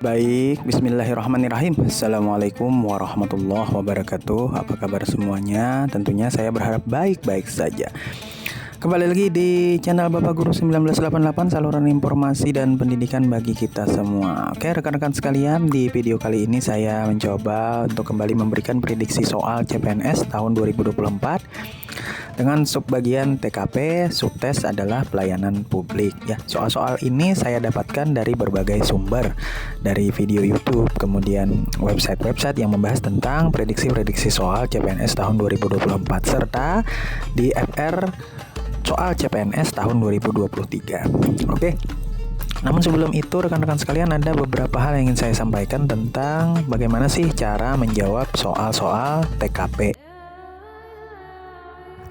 Baik, bismillahirrahmanirrahim. Assalamualaikum warahmatullahi wabarakatuh. Apa kabar semuanya? Tentunya saya berharap baik-baik saja. Kembali lagi di channel Bapak Guru 1988, saluran informasi dan pendidikan bagi kita semua. Oke, rekan-rekan sekalian, di video kali ini saya mencoba untuk kembali memberikan prediksi soal CPNS tahun 2024 dengan subbagian TKP, subtes adalah pelayanan publik ya. Soal-soal ini saya dapatkan dari berbagai sumber, dari video YouTube, kemudian website-website yang membahas tentang prediksi-prediksi soal CPNS tahun 2024 serta di FR soal CPNS tahun 2023. Oke. Namun sebelum itu rekan-rekan sekalian, ada beberapa hal yang ingin saya sampaikan tentang bagaimana sih cara menjawab soal-soal TKP.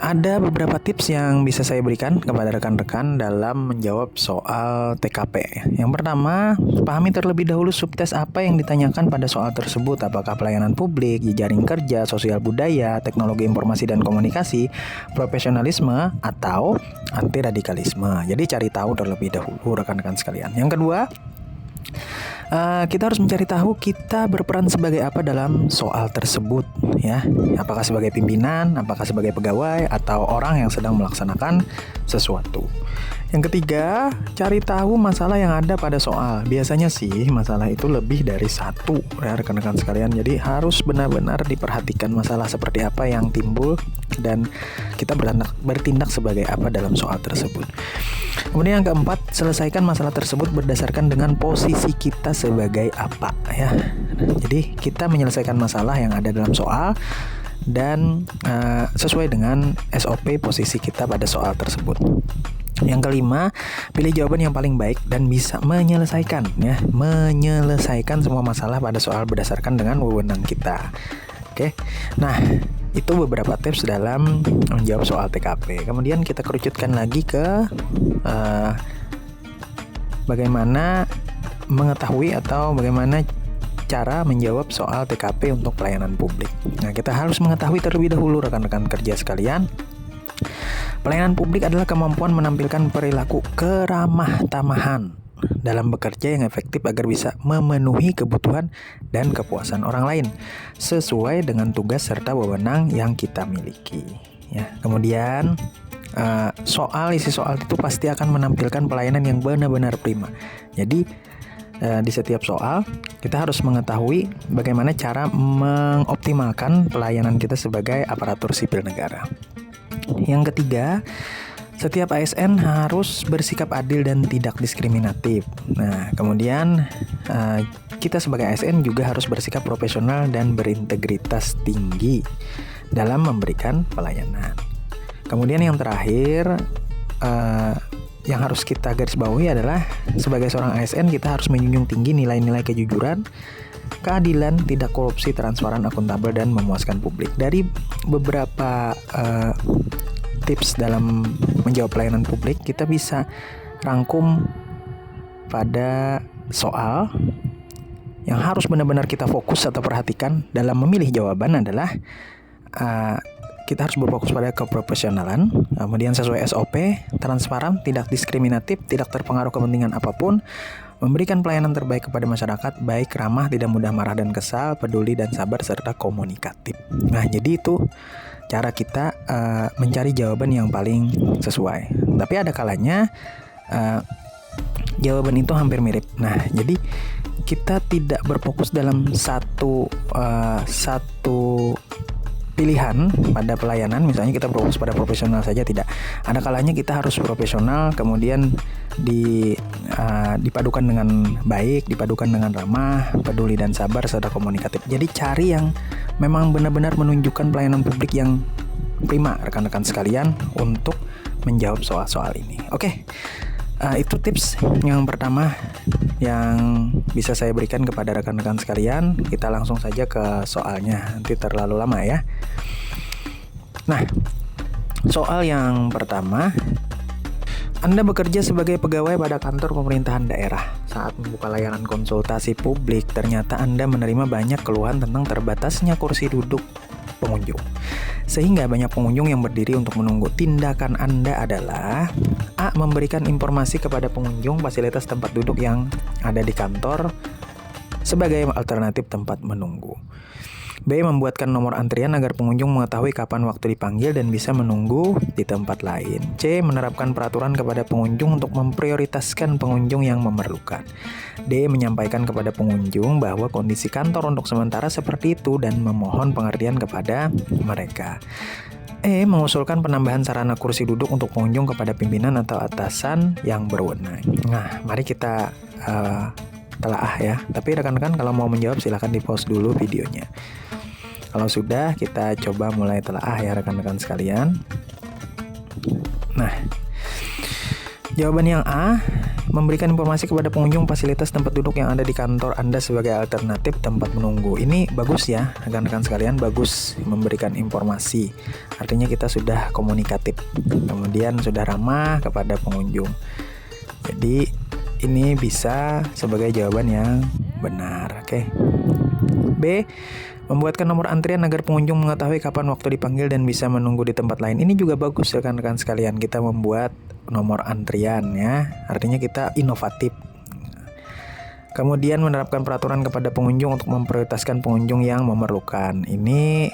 Ada beberapa tips yang bisa saya berikan kepada rekan-rekan dalam menjawab soal TKP. Yang pertama, pahami terlebih dahulu subtes apa yang ditanyakan pada soal tersebut. Apakah pelayanan publik, jejaring kerja, sosial budaya, teknologi informasi dan komunikasi, profesionalisme, atau anti radikalisme. Jadi cari tahu terlebih dahulu rekan-rekan sekalian. Yang kedua, kita harus mencari tahu kita berperan sebagai apa dalam soal tersebut ya. Apakah sebagai pimpinan, apakah sebagai pegawai, atau orang yang sedang melaksanakan sesuatu. Yang ketiga, cari tahu masalah yang ada pada soal. Biasanya sih masalah itu lebih dari satu ya rekan-rekan sekalian. Jadi harus benar-benar diperhatikan masalah seperti apa yang timbul dan kita bertindak sebagai apa dalam soal tersebut. Kemudian yang keempat, selesaikan masalah tersebut berdasarkan dengan posisi kita sebagai apa ya. Jadi kita menyelesaikan masalah yang ada dalam soal dan sesuai dengan SOP posisi kita pada soal tersebut. Yang kelima, pilih jawaban yang paling baik dan bisa menyelesaikan semua masalah pada soal berdasarkan dengan wewenang kita. Oke. Nah, itu beberapa tips dalam menjawab soal TKP. Kemudian kita kerucutkan lagi ke bagaimana mengetahui atau bagaimana cara menjawab soal TKP untuk pelayanan publik. Nah, kita harus mengetahui terlebih dahulu rekan-rekan kerja sekalian, pelayanan publik adalah kemampuan menampilkan perilaku keramah tamahan dalam bekerja yang efektif agar bisa memenuhi kebutuhan dan kepuasan orang lain sesuai dengan tugas serta wewenang yang kita miliki. Ya, kemudian isi soal itu pasti akan menampilkan pelayanan yang benar-benar prima. Jadi di setiap soal kita harus mengetahui bagaimana cara mengoptimalkan pelayanan kita sebagai aparatur sipil negara. Yang ketiga, setiap ASN harus bersikap adil dan tidak diskriminatif. Nah, kemudian kita sebagai ASN juga harus bersikap profesional dan berintegritas tinggi dalam memberikan pelayanan. Kemudian yang terakhir, yang harus kita garis bawahi adalah sebagai seorang ASN kita harus menjunjung tinggi nilai-nilai kejujuran, keadilan, tidak korupsi, transparan, akuntabel, dan memuaskan publik. Dari beberapa tips dalam menjawab pelayanan publik, kita bisa rangkum pada soal yang harus benar-benar kita fokus atau perhatikan dalam memilih jawaban adalah kita harus berfokus pada keprofesionalan, kemudian sesuai SOP, transparan, tidak diskriminatif, tidak terpengaruh kepentingan apapun, memberikan pelayanan terbaik kepada masyarakat, baik, ramah, tidak mudah marah dan kesal, peduli dan sabar, serta komunikatif. Nah, jadi itu cara kita mencari jawaban yang paling sesuai. Tapi ada kalanya jawaban itu hampir mirip. Nah, jadi kita tidak berfokus dalam satu pilihan pada pelayanan. Misalnya kita berfokus pada profesional saja, tidak. Ada kalanya kita harus profesional, kemudian dipadukan dengan baik, dipadukan dengan ramah, peduli dan sabar, serta komunikatif. Jadi cari yang memang benar-benar menunjukkan pelayanan publik yang prima rekan-rekan sekalian untuk menjawab soal-soal ini. Oke. Itu tips yang pertama yang bisa saya berikan kepada rekan-rekan sekalian. Kita langsung saja ke soalnya, nanti terlalu lama ya. Nah, soal yang pertama, Anda bekerja sebagai pegawai pada kantor pemerintahan daerah. Saat membuka layanan konsultasi publik, ternyata Anda menerima banyak keluhan tentang terbatasnya kursi duduk pengunjung. Sehingga banyak pengunjung yang berdiri untuk menunggu. Tindakan Anda adalah A. Memberikan informasi kepada pengunjung fasilitas tempat duduk yang ada di kantor sebagai alternatif tempat menunggu. B. Membuatkan nomor antrian agar pengunjung mengetahui kapan waktu dipanggil dan bisa menunggu di tempat lain. C. Menerapkan peraturan kepada pengunjung untuk memprioritaskan pengunjung yang memerlukan. D. Menyampaikan kepada pengunjung bahwa kondisi kantor untuk sementara seperti itu dan memohon pengertian kepada mereka. E. Mengusulkan penambahan sarana kursi duduk untuk pengunjung kepada pimpinan atau atasan yang berwenang. Nah, mari kita telaah ya. Tapi rekan-rekan kalau mau menjawab silahkan di-pause dulu videonya. Kalau sudah, kita coba mulai telaah ya rekan-rekan sekalian. Nah, jawaban yang A, memberikan informasi kepada pengunjung fasilitas tempat duduk yang ada di kantor Anda sebagai alternatif tempat menunggu. Ini bagus ya rekan-rekan sekalian, bagus memberikan informasi. Artinya kita sudah komunikatif, kemudian sudah ramah kepada pengunjung. Jadi ini bisa sebagai jawaban yang benar. Oke. B. Membuatkan nomor antrian agar pengunjung mengetahui kapan waktu dipanggil dan bisa menunggu di tempat lain. Ini juga bagus rekan-rekan sekalian. Kita membuat nomor antrian ya. Artinya kita inovatif. Kemudian menerapkan peraturan kepada pengunjung untuk memprioritaskan pengunjung yang memerlukan. Ini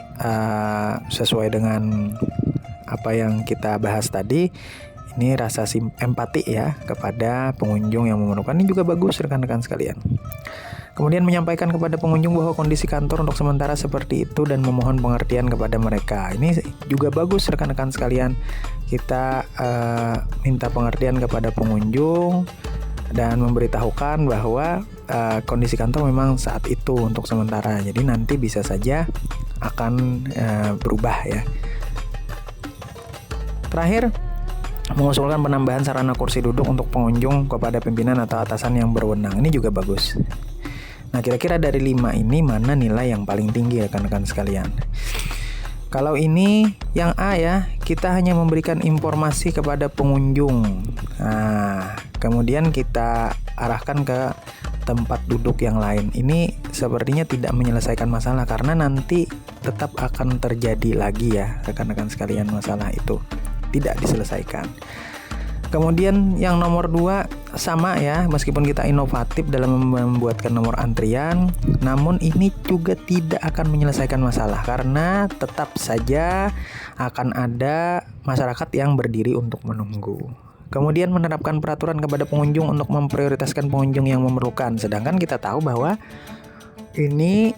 sesuai dengan apa yang kita bahas tadi. Ini rasa empati ya kepada pengunjung yang memerlukan. Ini juga bagus rekan-rekan sekalian. Kemudian menyampaikan kepada pengunjung bahwa kondisi kantor untuk sementara seperti itu dan memohon pengertian kepada mereka. Ini juga bagus rekan-rekan sekalian. Kita minta pengertian kepada pengunjung dan memberitahukan bahwa kondisi kantor memang saat itu untuk sementara. Jadi nanti bisa saja akan berubah ya. Terakhir, mengusulkan penambahan sarana kursi duduk untuk pengunjung kepada pimpinan atau atasan yang berwenang. Ini juga bagus. Nah, kira-kira dari 5 ini mana nilai yang paling tinggi rekan-rekan sekalian? Kalau ini yang A ya, kita hanya memberikan informasi kepada pengunjung. Nah, kemudian kita arahkan ke tempat duduk yang lain. Ini sepertinya tidak menyelesaikan masalah karena nanti tetap akan terjadi lagi ya rekan-rekan sekalian, masalah itu tidak diselesaikan. Kemudian yang nomor 2 sama ya, meskipun kita inovatif dalam membuatkan nomor antrian, namun ini juga tidak akan menyelesaikan masalah karena tetap saja akan ada masyarakat yang berdiri untuk menunggu. Kemudian menerapkan peraturan kepada pengunjung untuk memprioritaskan pengunjung yang memerlukan. Sedangkan kita tahu bahwa ini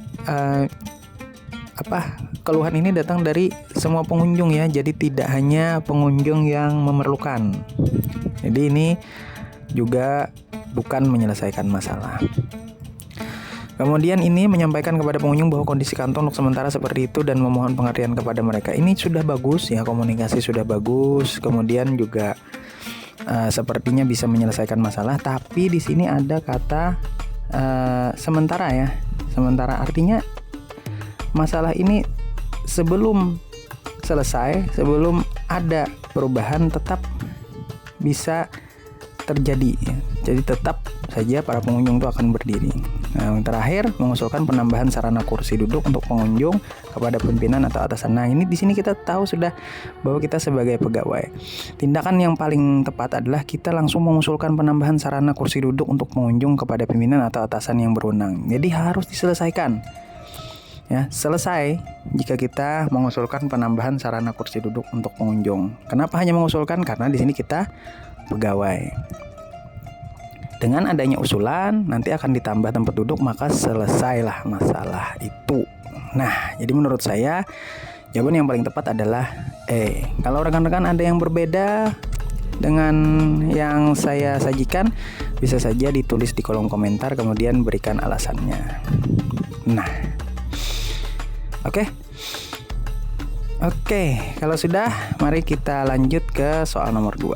keluhan ini datang dari semua pengunjung ya. Jadi tidak hanya pengunjung yang memerlukan. Jadi ini juga bukan menyelesaikan masalah. Kemudian ini menyampaikan kepada pengunjung bahwa kondisi kantor untuk sementara seperti itu dan memohon pengertian kepada mereka. Ini sudah bagus ya, komunikasi sudah bagus. Kemudian juga sepertinya bisa menyelesaikan masalah. Tapi di sini ada kata sementara ya. Sementara artinya masalah ini sebelum selesai, sebelum ada perubahan tetap bisa terjadi ya. Jadi tetap saja para pengunjung itu akan berdiri. Nah, yang terakhir mengusulkan penambahan sarana kursi duduk untuk pengunjung kepada pimpinan atau atasan. Nah, ini di sini kita tahu sudah bahwa kita sebagai pegawai. Tindakan yang paling tepat adalah kita langsung mengusulkan penambahan sarana kursi duduk untuk pengunjung kepada pimpinan atau atasan yang berwenang. Jadi harus diselesaikan. Ya, selesai jika kita mengusulkan penambahan sarana kursi duduk untuk pengunjung. Kenapa hanya mengusulkan? Karena di sini kita pegawai. Dengan adanya usulan, nanti akan ditambah tempat duduk, maka selesailah masalah itu. Nah, jadi menurut saya jawaban yang paling tepat adalah E. Kalau rekan-rekan ada yang berbeda dengan yang saya sajikan, bisa saja ditulis di kolom komentar, kemudian berikan alasannya. Nah, Oke, kalau sudah, mari kita lanjut ke soal nomor 2.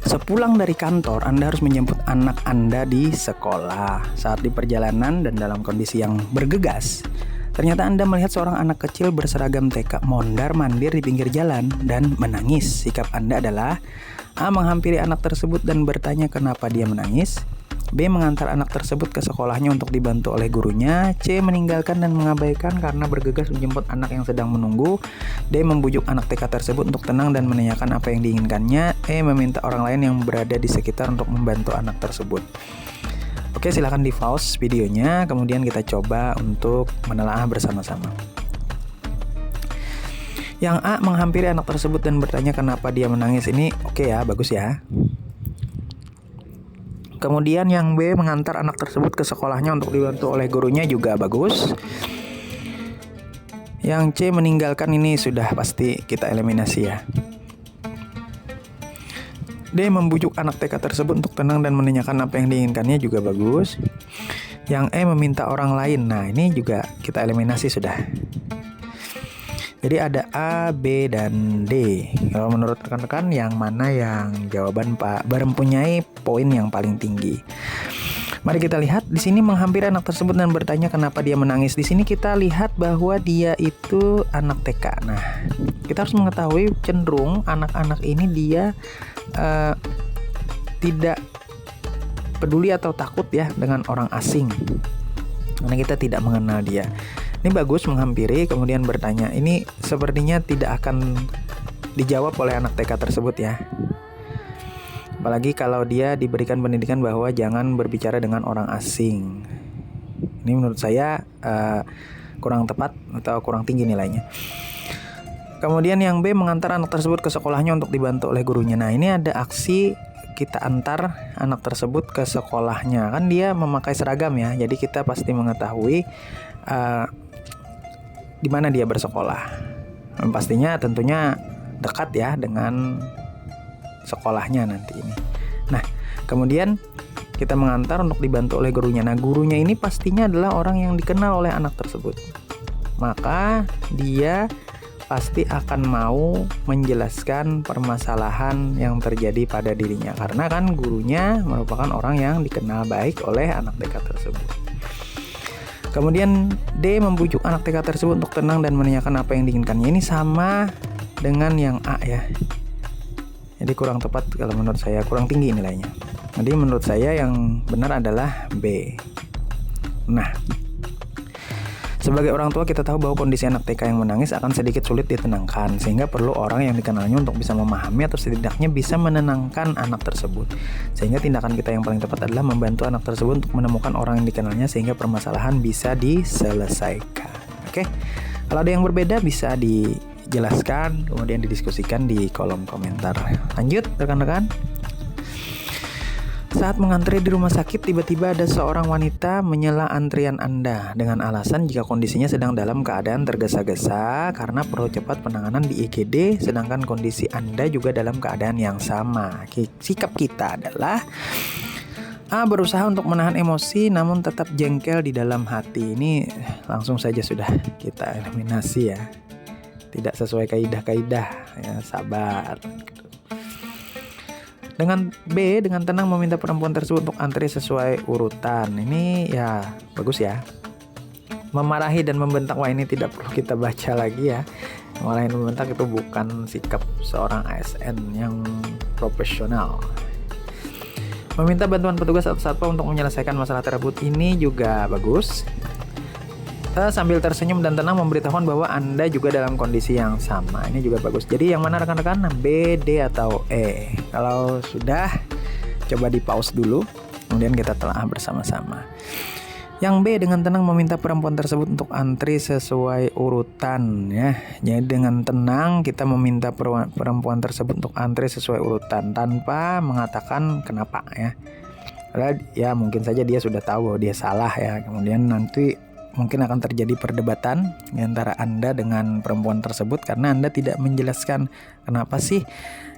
Sepulang dari kantor, Anda harus menjemput anak Anda di sekolah. Saat di perjalanan dan dalam kondisi yang bergegas, ternyata Anda melihat seorang anak kecil berseragam TK mondar-mandir di pinggir jalan dan menangis. Sikap Anda adalah A. Menghampiri anak tersebut dan bertanya kenapa dia menangis. B. Mengantar anak tersebut ke sekolahnya untuk dibantu oleh gurunya. C. Meninggalkan dan mengabaikan karena bergegas menjemput anak yang sedang menunggu. D. Membujuk anak TK tersebut untuk tenang dan menanyakan apa yang diinginkannya. E. Meminta orang lain yang berada di sekitar untuk membantu anak tersebut. Oke, silakan di pause videonya, kemudian kita coba untuk menelaah bersama-sama. Yang A menghampiri anak tersebut dan bertanya kenapa dia menangis. Ini oke ya, bagus ya. Kemudian yang B mengantar anak tersebut ke sekolahnya untuk dibantu oleh gurunya, juga bagus. Yang C meninggalkan, ini sudah pasti kita eliminasi ya. D membujuk anak TK tersebut untuk tenang dan menanyakan apa yang diinginkannya, juga bagus. Yang E meminta orang lain, nah ini juga kita eliminasi sudah. Jadi ada A, B, dan D. Kalau menurut rekan-rekan yang mana yang jawaban Pak mempunyai poin yang paling tinggi? Mari kita lihat di sini menghampiri anak tersebut dan bertanya kenapa dia menangis. Di sini kita lihat bahwa dia itu anak TK. Nah, kita harus mengetahui cenderung anak-anak ini dia tidak peduli atau takut ya dengan orang asing. Karena kita tidak mengenal dia. Ini bagus menghampiri kemudian bertanya. Ini sepertinya tidak akan dijawab oleh anak TK tersebut ya. Apalagi kalau dia diberikan pendidikan bahwa jangan berbicara dengan orang asing. Ini menurut saya kurang tepat atau kurang tinggi nilainya. Kemudian yang B mengantar anak tersebut ke sekolahnya untuk dibantu oleh gurunya. Nah, ini ada aksi kita antar anak tersebut ke sekolahnya. Kan dia memakai seragam ya. Jadi kita pasti mengetahui di mana dia bersekolah. Dan pastinya tentunya dekat ya dengan sekolahnya nanti ini. Nah, kemudian kita mengantar untuk dibantu oleh gurunya. Nah, gurunya ini pastinya adalah orang yang dikenal oleh anak tersebut. Maka dia pasti akan mau menjelaskan permasalahan yang terjadi pada dirinya. Karena kan gurunya merupakan orang yang dikenal baik oleh anak TK tersebut. Kemudian D membujuk anak TK tersebut untuk tenang dan menanyakan apa yang diinginkannya. Ini sama dengan yang A ya. Jadi kurang tepat kalau menurut saya, kurang tinggi nilainya. Jadi menurut saya yang benar adalah B. Nah, sebagai orang tua kita tahu bahwa kondisi anak TK yang menangis akan sedikit sulit ditenangkan, sehingga perlu orang yang dikenalnya untuk bisa memahami atau setidaknya bisa menenangkan anak tersebut. Sehingga tindakan kita yang paling tepat adalah membantu anak tersebut untuk menemukan orang yang dikenalnya sehingga permasalahan bisa diselesaikan. Oke, kalau ada yang berbeda bisa dijelaskan, kemudian didiskusikan di kolom komentar. Lanjut rekan-rekan. Saat mengantri di rumah sakit, tiba-tiba ada seorang wanita menyela antrian Anda dengan alasan jika kondisinya sedang dalam keadaan tergesa-gesa karena perlu cepat penanganan di IGD, sedangkan kondisi Anda juga dalam keadaan yang sama. Sikap kita adalah A. Berusaha untuk menahan emosi namun tetap jengkel di dalam hati. Ini langsung saja sudah kita eliminasi ya. Tidak sesuai kaidah-kaidah ya, sabar. Dengan B, dengan tenang meminta perempuan tersebut untuk antri sesuai urutan. Ini ya bagus ya. Memarahi dan membentak, wah ini tidak perlu kita baca lagi ya. Memarahi dan membentak itu bukan sikap seorang ASN yang profesional. Meminta bantuan petugas atau satpam untuk menyelesaikan masalah tersebut, ini juga bagus. Sambil tersenyum dan tenang memberitahukan bahwa Anda juga dalam kondisi yang sama. Ini juga bagus. Jadi yang mana rekan-rekan? B, D, atau E? Kalau sudah, coba di pause dulu, kemudian kita telah bersama-sama. Yang B, dengan tenang meminta perempuan tersebut untuk antri sesuai urutan ya. Jadi dengan tenang kita meminta perempuan tersebut untuk antri sesuai urutan tanpa mengatakan kenapa ya. Karena ya mungkin saja dia sudah tahu bahwa dia salah ya. Kemudian nanti mungkin akan terjadi perdebatan di antara Anda dengan perempuan tersebut karena Anda tidak menjelaskan kenapa sih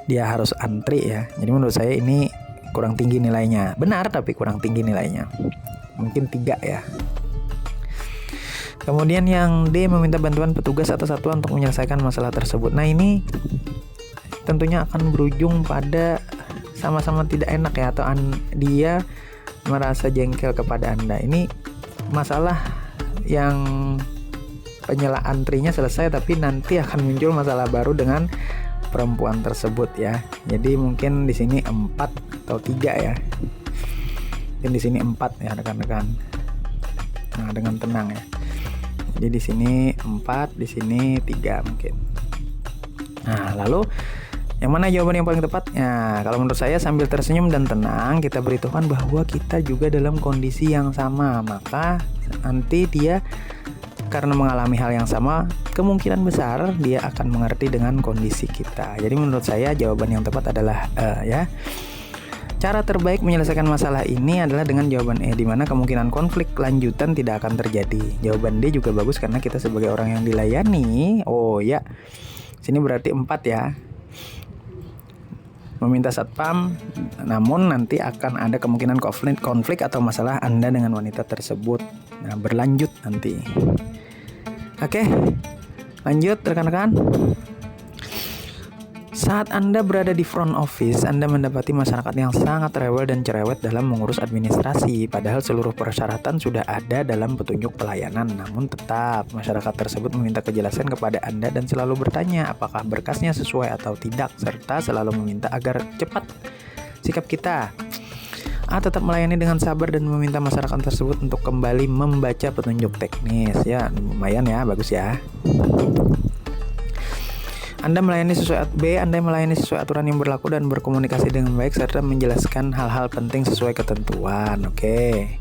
dia harus antri ya. Jadi menurut saya ini kurang tinggi nilainya. Benar tapi kurang tinggi nilainya. Mungkin 3 ya. Kemudian yang D, meminta bantuan petugas atau satuan untuk menyelesaikan masalah tersebut. Nah, ini tentunya akan berujung pada sama-sama tidak enak ya, atau dia merasa jengkel kepada Anda. Ini masalah yang penyela antrinya selesai tapi nanti akan muncul masalah baru dengan perempuan tersebut ya. Jadi mungkin di sini 4 atau 3 ya. Mungkin di sini 4 ya rekan-rekan. Nah, dengan tenang ya. Jadi di sini 4, di sini 3 mungkin. Nah, lalu Yang mana jawaban yang paling tepat? Nah, kalau menurut saya sambil tersenyum dan tenang kita beritahukan bahwa kita juga dalam kondisi yang sama. Maka nanti dia karena mengalami hal yang sama, kemungkinan besar dia akan mengerti dengan kondisi kita. Jadi menurut saya jawaban yang tepat adalah ya. Cara terbaik menyelesaikan masalah ini adalah dengan jawaban E, di mana kemungkinan konflik lanjutan tidak akan terjadi. Jawaban D juga bagus karena kita sebagai orang yang dilayani. Oh ya, sini berarti 4 ya. Meminta satpam, namun nanti akan ada kemungkinan konflik atau masalah Anda dengan wanita tersebut. Nah, berlanjut nanti. Oke, lanjut rekan-rekan. Saat Anda berada di front office, Anda mendapati masyarakat yang sangat rewel dan cerewet dalam mengurus administrasi. Padahal seluruh persyaratan sudah ada dalam petunjuk pelayanan. Namun tetap, masyarakat tersebut meminta kejelasan kepada Anda dan selalu bertanya apakah berkasnya sesuai atau tidak, serta selalu meminta agar cepat sikap kita. A. Tetap melayani dengan sabar dan meminta masyarakat tersebut untuk kembali membaca petunjuk teknis. Ya, lumayan ya, bagus ya. Anda melayani sesuai aturan yang berlaku dan berkomunikasi dengan baik serta menjelaskan hal-hal penting sesuai ketentuan. Oke.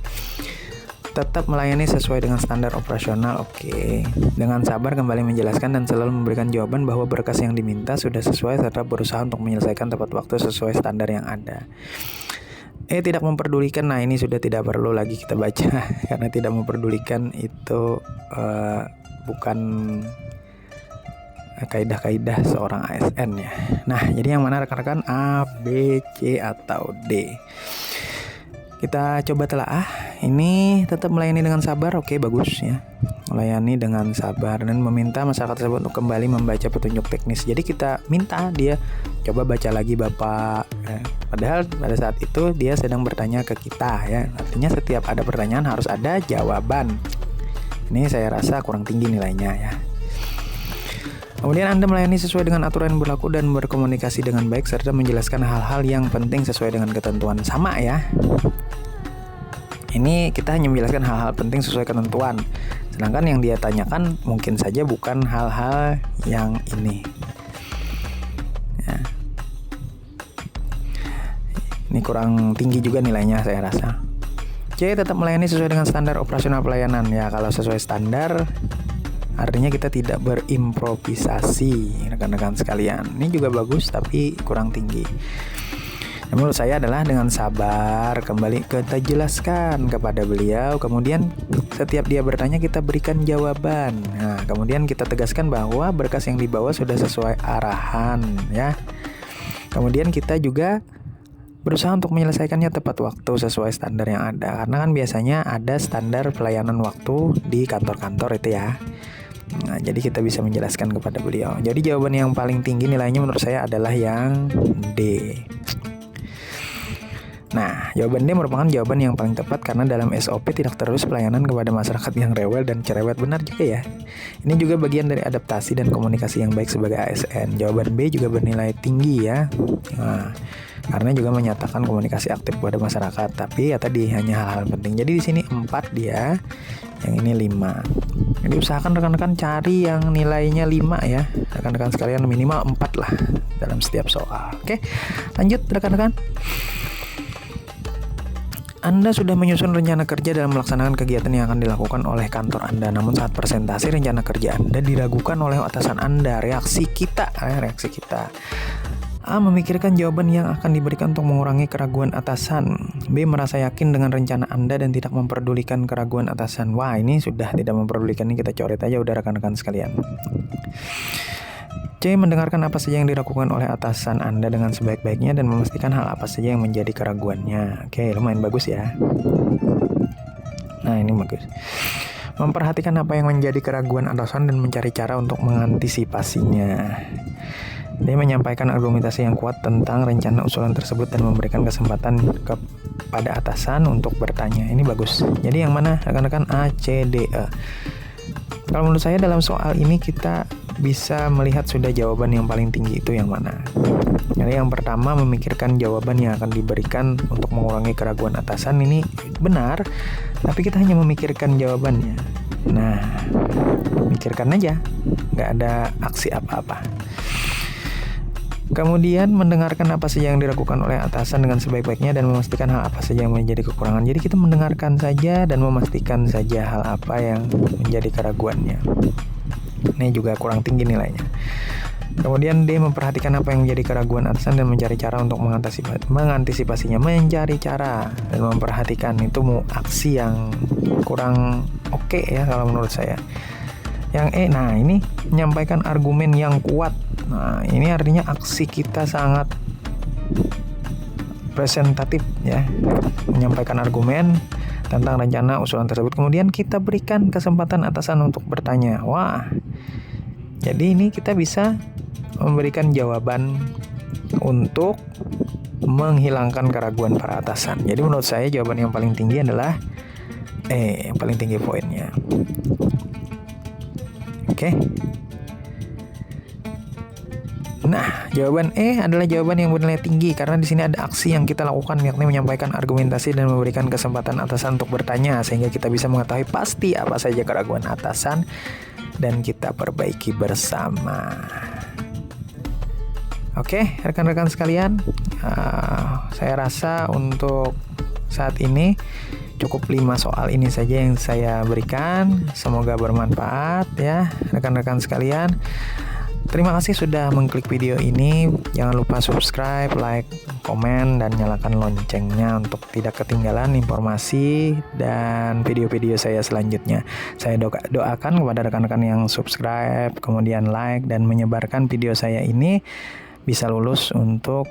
Tetap melayani sesuai dengan standar operasional. Oke. Dengan sabar kembali menjelaskan dan selalu memberikan jawaban bahwa berkas yang diminta sudah sesuai serta berusaha untuk menyelesaikan tepat waktu sesuai standar yang ada. Tidak memperdulikan. Nah, ini sudah tidak perlu lagi kita baca karena tidak memperdulikan itu bukan kaidah-kaidah seorang ASN ya. Nah, jadi yang mana rekan-rekan, A, B, C atau D? Kita coba telaah. Ini tetap melayani dengan sabar. Oke, bagus ya. Melayani dengan sabar dan meminta masyarakat tersebut untuk kembali membaca petunjuk teknis. Jadi kita minta dia coba baca lagi Bapak. Padahal pada saat itu dia sedang bertanya ke kita ya. Artinya setiap ada pertanyaan harus ada jawaban. Ini saya rasa kurang tinggi nilainya ya. Kemudian Anda melayani sesuai dengan aturan yang berlaku dan berkomunikasi dengan baik serta menjelaskan hal-hal yang penting sesuai dengan ketentuan. Sama ya. Ini kita hanya menjelaskan hal-hal penting sesuai ketentuan. Sedangkan yang dia tanyakan mungkin saja bukan hal-hal yang ini. Ya. Ini kurang tinggi juga nilainya saya rasa. C. Tetap melayani sesuai dengan standar operasional pelayanan. Ya, kalau sesuai standar artinya kita tidak berimprovisasi, rekan-rekan sekalian. Ini juga bagus tapi kurang tinggi. Menurut saya adalah dengan sabar kembali kita jelaskan kepada beliau. Kemudian setiap dia bertanya kita berikan jawaban. Nah, kemudian kita tegaskan bahwa berkas yang dibawa sudah sesuai arahan ya. Kemudian kita juga berusaha untuk menyelesaikannya tepat waktu sesuai standar yang ada. Karena kan biasanya ada standar pelayanan waktu di kantor-kantor itu ya. Nah, jadi kita bisa menjelaskan kepada beliau. Jadi jawaban yang paling tinggi nilainya menurut saya adalah yang D. Nah, jawaban D merupakan jawaban yang paling tepat karena dalam SOP tidak terus pelayanan kepada masyarakat yang rewel dan cerewet. Benar juga ya. Ini juga bagian dari adaptasi dan komunikasi yang baik sebagai ASN. Jawaban B juga bernilai tinggi ya. Nah, karena juga menyatakan komunikasi aktif kepada masyarakat. Tapi ya tadi hanya hal-hal penting. Jadi di sini 4 dia, yang ini 5. Jadi usahakan rekan-rekan cari yang nilainya 5 ya. Rekan-rekan sekalian minimal 4 lah dalam setiap soal. Oke, lanjut rekan-rekan. Anda sudah menyusun rencana kerja dalam melaksanakan kegiatan yang akan dilakukan oleh kantor Anda. Namun saat presentasi rencana kerja Anda diragukan oleh atasan Anda. Reaksi kita. A. Memikirkan jawaban yang akan diberikan untuk mengurangi keraguan atasan. B. Merasa yakin dengan rencana Anda dan tidak memperdulikan keraguan atasan. Wah, ini sudah tidak memperdulikan, ini kita coret aja udah rekan-rekan sekalian. C. Mendengarkan apa saja yang dilakukan oleh atasan Anda dengan sebaik-baiknya dan memastikan hal apa saja yang menjadi keraguannya. Oke, lumayan bagus ya. Nah, ini bagus. Memperhatikan apa yang menjadi keraguan atasan dan mencari cara untuk mengantisipasinya. Dia menyampaikan argumentasi yang kuat tentang rencana usulan tersebut dan memberikan kesempatan kepada atasan untuk bertanya. Ini bagus. Jadi yang mana rekan-rekan A, C, D, E? Kalau menurut saya dalam soal ini kita bisa melihat sudah jawaban yang paling tinggi itu yang mana. Jadi yang pertama memikirkan jawaban yang akan diberikan untuk mengurangi keraguan atasan, ini benar, tapi kita hanya memikirkan jawabannya. Nah, mikirkan aja, nggak ada aksi apa-apa. Kemudian mendengarkan apa saja yang dilakukan oleh atasan dengan sebaik-baiknya dan memastikan hal apa saja yang menjadi kekurangan. Jadi kita mendengarkan saja dan memastikan saja hal apa yang menjadi keraguannya. Ini juga kurang tinggi nilainya. Kemudian D, memperhatikan apa yang menjadi keraguan atasan dan mencari cara untuk mengantisipasinya. Mencari cara dan memperhatikan itu aksi yang kurang oke ya kalau menurut saya. Yang E, nah ini menyampaikan argumen yang kuat. Nah ini artinya aksi kita sangat presentatif ya, menyampaikan argumen tentang rencana usulan tersebut. Kemudian kita berikan kesempatan atasan untuk bertanya. Wah, jadi ini kita bisa memberikan jawaban untuk menghilangkan keraguan para atasan. Jadi menurut saya jawaban yang paling tinggi adalah yang paling tinggi poinnya. Oke. Nah, jawaban E adalah jawaban yang bernilai tinggi karena di sini ada aksi yang kita lakukan, yakni menyampaikan argumentasi dan memberikan kesempatan atasan untuk bertanya sehingga kita bisa mengetahui pasti apa saja keraguan atasan dan kita perbaiki bersama. Oke, rekan-rekan sekalian, saya rasa untuk saat ini cukup 5 soal ini saja yang saya berikan. Semoga bermanfaat ya rekan-rekan sekalian. Terima kasih sudah mengklik video ini. Jangan lupa subscribe, like, komen, dan nyalakan loncengnya untuk tidak ketinggalan informasi dan video-video saya selanjutnya. Saya doakan kepada rekan-rekan yang subscribe, kemudian like, dan menyebarkan video saya ini bisa lulus untuk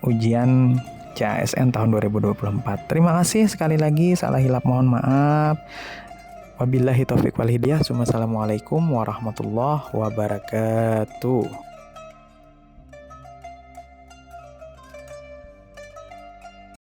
ujian CASN tahun 2024. Terima kasih sekali lagi, salah hilap mohon maaf. Wabillahi taufiq wal hidayah. Wassalamualaikum warahmatullahi wabarakatuh.